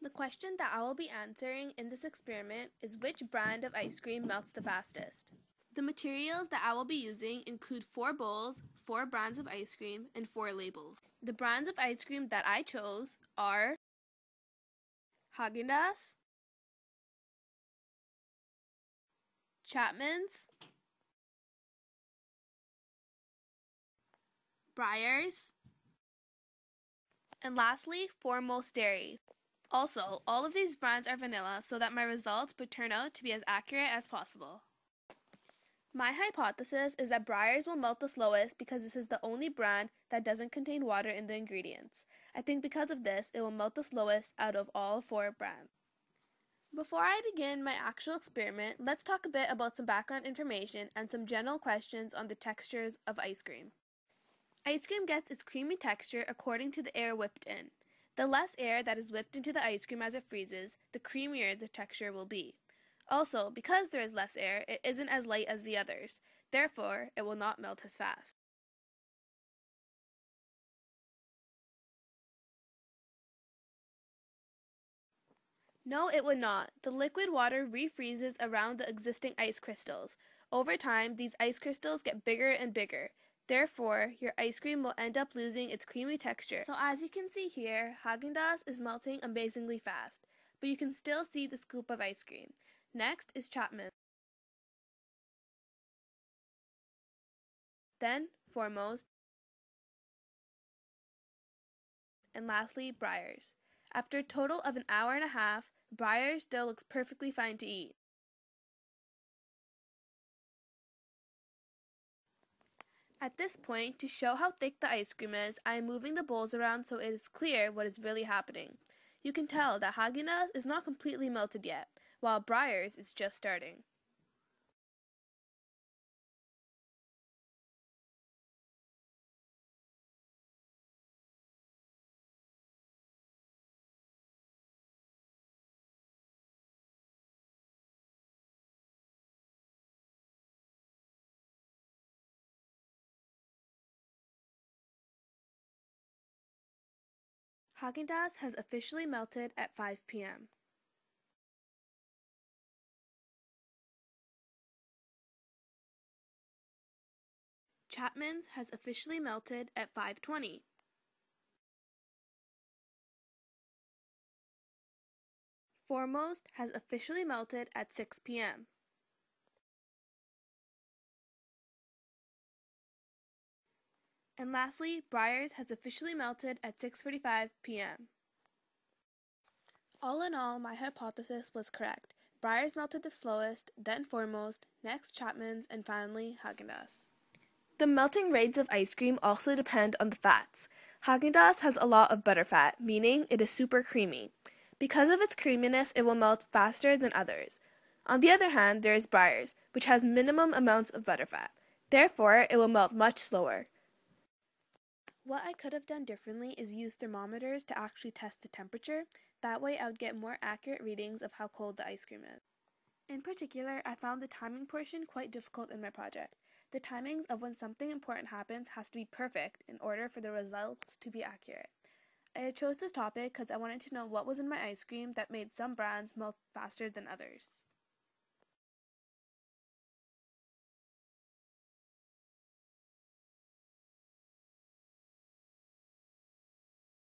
The question that I will be answering in this experiment is which brand of ice cream melts the fastest. The materials that I will be using include 4 bowls, 4 brands of ice cream, and 4 labels. The brands of ice cream that I chose are Häagen-Dazs, Chapman's, Breyers, and lastly, Foremost Dairy. Also, all of these brands are vanilla so that my results would turn out to be as accurate as possible. My hypothesis is that Breyers will melt the slowest because this is the only brand that doesn't contain water in the ingredients. I think because of this, it will melt the slowest out of all 4 brands. Before I begin my actual experiment, let's talk a bit about some background information and some general questions on the textures of ice cream. Ice cream gets its creamy texture according to the air whipped in. The less air that is whipped into the ice cream as it freezes, the creamier the texture will be. Also, because there is less air, it isn't as light as the others. Therefore, it will not melt as fast. No, it would not. The liquid water refreezes around the existing ice crystals. Over time, these ice crystals get bigger and bigger. Therefore, your ice cream will end up losing its creamy texture. So as you can see here, Häagen-Dazs is melting amazingly fast, but you can still see the scoop of ice cream. Next is Chapman. Then Foremost. And lastly, Breyers. After a total of an hour and a half, Breyers still looks perfectly fine to eat. At this point, to show how thick the ice cream is, I am moving the bowls around so it is clear what is really happening. You can tell that Häagen-Dazs is not completely melted yet, while Breyers is just starting. Häagen-Dazs has officially melted at 5 p.m. Chapman's has officially melted at 5:20. Foremost has officially melted at 6 p.m. And lastly, Breyers has officially melted at 6:45 p.m. All in all, my hypothesis was correct. Breyers melted the slowest, then Foremost, next Chapman's, and finally Häagen-Dazs. The melting rates of ice cream also depend on the fats. Häagen-Dazs has a lot of butterfat, meaning it is super creamy. Because of its creaminess, it will melt faster than others. On the other hand, there is Breyers, which has minimum amounts of butterfat. Therefore, it will melt much slower. What I could have done differently is use thermometers to actually test the temperature. That way I would get more accurate readings of how cold the ice cream is. In particular, I found the timing portion quite difficult in my project. The timings of when something important happens has to be perfect in order for the results to be accurate. I chose this topic because I wanted to know what was in my ice cream that made some brands melt faster than others.